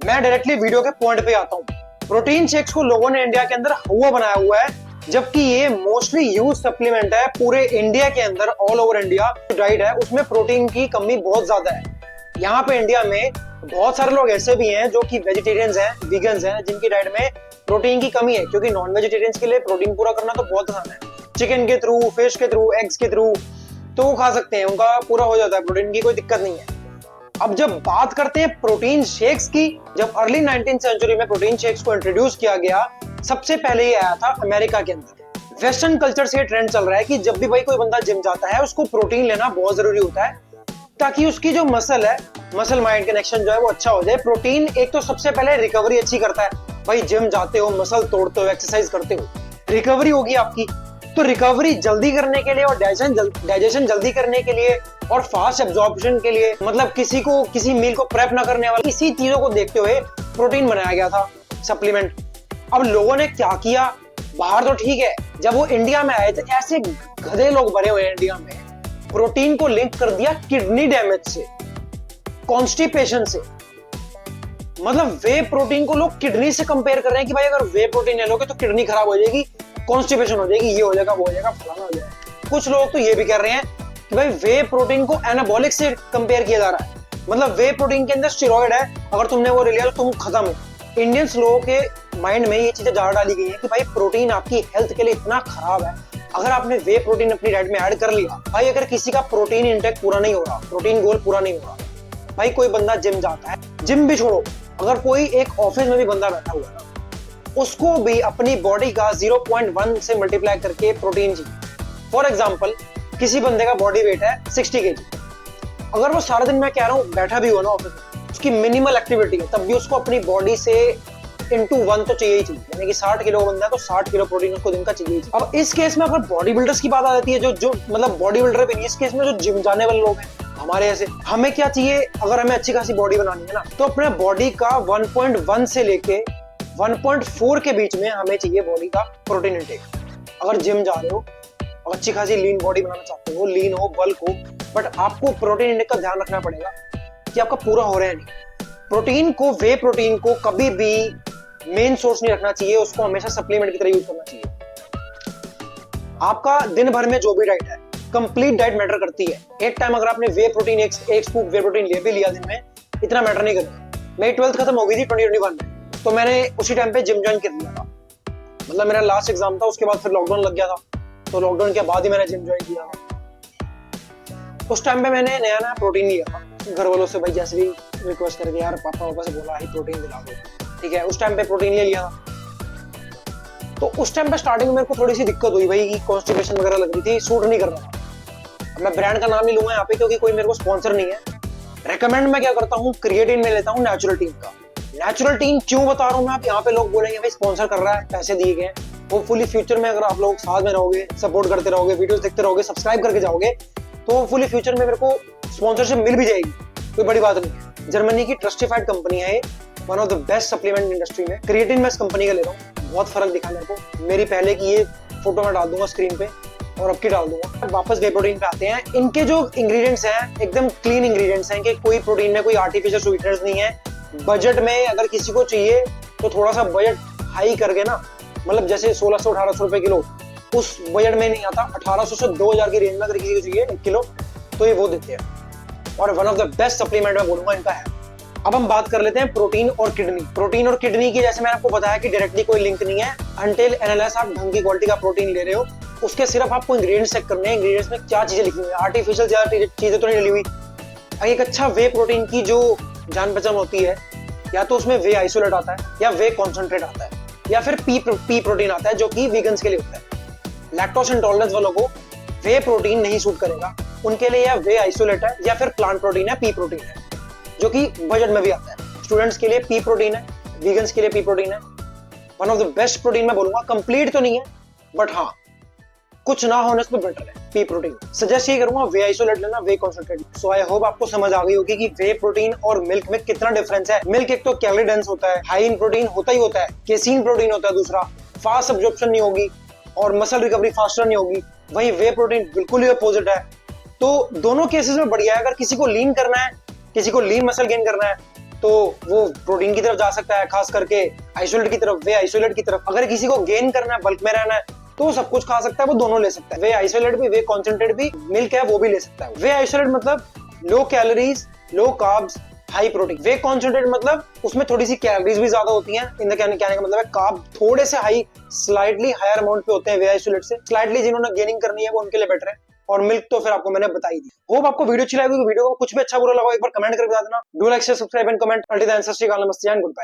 मैं directly video के point पे आता हूँ। प्रोटीन शेक्स को लोगों ने इंडिया के अंदर हुआ बनाया हुआ है, जबकि ये मोस्टली यूज सप्लीमेंट है पूरे इंडिया के अंदर। ऑल ओवर इंडिया डाइट है उसमें प्रोटीन की कमी बहुत ज्यादा है। यहाँ पे इंडिया में बहुत सारे लोग ऐसे भी हैं जो कि वेजिटेरियंस हैं, वीगन्स हैं, जिनकी डाइट में प्रोटीन की कमी है, क्योंकि नॉन वेजिटेरियंस के लिए प्रोटीन पूरा करना तो बहुत आसान है। चिकन के थ्रू, फिश के थ्रू, एग्स के थ्रू तो वो खा सकते हैं, उनका पूरा हो जाता है, प्रोटीन की कोई दिक्कत नहीं है। अब जब बात करते हैं प्रोटीन शेक्स की, जब अर्ली 19th सेंचुरी में प्रोटीन शेक्स को इंट्रोड्यूस किया गया, सबसे पहले ये आया था अमेरिका के अंदर। वेस्टर्न कल्चर से ट्रेंड चल रहा है कि जब भी भाई कोई बंदा जिम जाता है उसको प्रोटीन लेना बहुत जरूरी होता है, ताकि उसकी जो मसल है, मसल माइंड कनेक्शन जो है वो अच्छा हो जाए। प्रोटीन एक तो सबसे पहले रिकवरी अच्छी करता है। भाई जिम जाते हो, मसल तोड़ते हो, एक्सरसाइज करते हो, रिकवरी होगी आपकी। तो रिकवरी जल्दी करने के लिए और डाइजेशन जल्दी करने के लिए और फास्ट एब्जॉर्प्शन के लिए, मतलब किसी को किसी मील को प्रेप ना करने वाला, इसी चीजों को देखते हुए प्रोटीन बनाया गया था सप्लीमेंट। अब लोगों ने क्या किया, बाहर तो ठीक है, जब वो इंडिया में आए थे ऐसे गधे लोग भरे हुए हैं इंडिया में, प्रोटीन को लिंक कर दिया किडनी डैमेज से, कॉन्स्टिपेशन से। मतलब वे प्रोटीन को लोग किडनी से कंपेयर कर रहे हैं कि भाई अगर वे प्रोटीन ले लोगे तो किडनी खराब हो जाएगी, कॉन्स्टिपेशन हो जाएगी, ये हो जाएगा, वो हो जाएगा, फलाना हो जाएगा। कुछ लोग तो ये भी कर रहे हैं कि भाई वे प्रोटीन को एनाबॉलिक से कंपेयर किया जा रहा है, मतलब वे प्रोटीन के अंदर स्टेरॉइड है, अगर तुमने वो ले लिया तो तुम खत्म हो। इंडियंस लोगों के माइंड में ये चीजें जार डाली गई है कि भाई प्रोटीन आपकी हेल्थ के लिए इतना खराब है, अगर आपने वे प्रोटीन अपनी डाइट में ऐड कर लिया, भाई अगर किसी का प्रोटीन इंटेक पूरा नहीं हो रहा, प्रोटीन गोल पूरा नहीं हो रहा, भाई कोई बंदा जिम जाता है, जिम भी छोड़ो, अगर कोई एक ऑफिस में भी बंदा बैठा हुआ है, उसको भी अपनी बॉडी का 0.1 से मल्टीप्लाई करके प्रोटीन चाहिए। फॉर एग्जाम्पल किसी बंदे का बॉडी वेट है 60 kg, अगर वो सारा दिन, मैं कह रहा हूँ, बैठा भी हो ना ऑफिस में, उसकी मिनिमल एक्टिविटी है, तब भी उसको अपनी बॉडी से into 1 तो चाहिए ही चाहिए, यानी कि 60 किलो बंदा है तो 60 किलो प्रोटीन उसको दिन का चाहिए ही चाहिए। अब इस केस में अगर बॉडी बिल्डर्स की बात आ जाती है, जो मतलब बॉडी बिल्डर भी नहीं, इस केस में जो जिम जाने वाले लोग हैं हमारे ऐसे, हमें क्या चाहिए, अगर हमें अच्छी खासी बॉडी बनानी है ना, तो अपने बॉडी का 1.1 से लेके 1.4 के बीच में हमें चाहिए बॉडी का प्रोटीन इंटेक। अगर जिम जा रहे हो और अच्छी खासी लीन बॉडी बनाना चाहते हो, लीन हो, बल्क हो, बट आपको प्रोटीन इंटेक का ध्यान रखना पड़ेगा कि आपका पूरा हो रहा है नहीं। प्रोटीन को, वे प्रोटीन को कभी भी मेन सोर्स नहीं रखना चाहिए, उसको हमेशा सप्लीमेंट की तरह यूज करना चाहिए। आपका दिन भर में जो भी डाइट है, कंप्लीट डाइट मैटर करती है। एक टाइम अगर आपने वे प्रोटीन, एक स्कूप वे प्रोटीन ले भी लिया दिन में, इतना मैटर नहीं करता। मेरी 12th खत्म हो गई थी 2021 में, तो मैंने उसी टाइम पे जिम ज्वाइन कर लिया था, मतलब मेरा लास्ट एग्जाम था, उसके बाद फिर लॉकडाउन लग गया था, तो लॉकडाउन के बाद ही मैंने जिम ज्वाइन किया था। उस टाइम पे मैंने नया नया प्रोटीन लिया था, घर वालों से भाई जैसे भी रिक्वेस्ट करके, यार पापा वापा से बोला ही प्रोटीन दिला दो, ठीक है, उस टाइम पे प्रोटीन ले लिया था। तो उस टाइम पे स्टार्टिंग में मेरे को थोड़ी सी दिक्कत हुई भाई, कॉन्स्टिपेशन वगैरह लग रही थी, सूट नहीं कर रहा था। मैं ब्रांड का नाम नहीं लूंगा यहाँ पे क्योंकि कोई मेरे को स्पॉन्सर नहीं है। रेकमेंड मैं क्या करता हूँ, क्रिएटिन में लेता हूँ नेचुरल टीम का। नेचुरल टीम क्यों बता रहा हूँ मैं, आप यहाँ पे लोग बोलेंगे भाई स्पॉन्सर कर रहा है, पैसे दिए गए। होपफुली फ्यूचर में अगर आप लोग साथ में रहोगे, सपोर्ट करते रहोगे, वीडियोस देखते रहोगे, सब्सक्राइब करके जाओगे, तो होपफुली फ्यूचर में मेरे को स्पॉन्सरशिप मिल भी जाएगी, कोई बड़ी बात नहीं है। जर्मनी की ट्रस्टिफाइड कंपनी है, one of the best supplement industry में। क्रिएटिन मैं इस कंपनी का ले रहा हूँ, बहुत फर्क दिखा मेरे को। मेरी पहले की ये फोटो मैं डाल दूंगा स्क्रीन पे और अब की डाल दूंगा। वापस वे प्रोटीन पे आते हैं। इनके जो इंग्रेडिएंट्स हैं एकदम क्लीन इंग्रेडिएंट्स हैं, कि कोई प्रोटीन में कोई आर्टिफिशियल स्वीटनर्स नहीं है। बजट में अगर किसी को चाहिए तो थोड़ा सा बजट हाई करके ना, मतलब जैसे 1600-1800 रुपए किलो, उस बजट में नहीं आता, 1800 से 2000 की रेंज में अगर किसी को चाहिए 1 किलो तो ये वो देते हैं। और one of the best supplement मैं बोलूंगा इनका है। अब हम बात कर लेते हैं प्रोटीन और किडनी। प्रोटीन और किडनी की, जैसे मैंने आपको बताया कि डायरेक्टली कोई लिंक नहीं है, अनटिल एनालिस आप ढंग की क्वालिटी का प्रोटीन ले रहे हो, उसके सिर्फ आपको इंग्रेडिएंट्स चेक करने हैं, इंग्रेडिएंट्स में क्या चीजें लिखी हुई है, आर्टिफिशियल चीजें तो नहीं डली हुई। एक अच्छा वे प्रोटीन की जो जान पहचान होती है, या तो उसमें वे आइसोलेट आता है, या वे कॉन्सेंट्रेट आता है, या फिर पी प्रोटीन आता है, जो कि वीगन्स के लिए होता है। लैक्टोज इंटॉलरेंस वालों को वे प्रोटीन नहीं सूट करेगा, उनके लिए या वे आइसोलेट है या फिर प्लांट प्रोटीन है, पी प्रोटीन है, जो कि बजट में भी आता है। स्टूडेंट्स के लिए पी प्रोटीन है, वीगन्स के लिए पी प्रोटीन है। One of the best protein मैं बोलूंगा, कंप्लीट तो नहीं है बट हाँ कुछ ना होने से बेटर है पी प्रोटीन। सजेस्ट ये करूंगा वे आइसोलेट लेना, वे कॉन्सेंट्रेट। सो आई होप आपको समझ आ गई होगी कि वे प्रोटीन और मिल्क में कितना डिफरेंस है। मिल्क एक तो कैलोरी डेंस होता है, हाई इन प्रोटीन होता ही होता है, केसीन प्रोटीन होता है दूसरा, फास्ट एब्जॉर्प्शन नहीं होगी और मसल रिकवरी फास्टर नहीं होगी। वहीं वे प्रोटीन बिल्कुल ही अपोजिट है। तो दोनों केसेस में बढ़िया है। अगर किसी को लीन करना है, किसी को लीन मसल गेन करना है, तो वो प्रोटीन की तरफ जा सकता है, खास करके आइसोलेट की तरफ, वे आइसोलेट की तरफ। अगर किसी को गेन करना है, बल्क में रहना है, तो वो सब कुछ खा सकता है, वो दोनों ले सकता है। वे आइसोलेट भी, वे कॉन्सेंट्रेट भी, मिल्क है वो भी ले सकता है। वे आइसोलेट मतलब low calories, low carbs, high protein. Whey concentrate मतलब उसमें थोड़ी सी कैलोरीज भी ज्यादा होती हैं। इन द कहने का मतलब है कार्ब थोड़े से हाई, स्लाइटली हायर अमाउंट पे होते हैं वे आइसोलेट से। स्लाइटली जिन्होंने गेनिंग करनी है वो उनके लिए बेटर है। और मिल्क तो फिर आपको मैंने बताई दी। होप आपको वीडियो अच्छी लगी। वीडियो को कुछ भी अच्छा बुरा लगा एक बार कमेंट करके बता देना। Do like share subscribe and comment. Until then Sat Shri अकाल, नमस्ते एंड गुड बाय।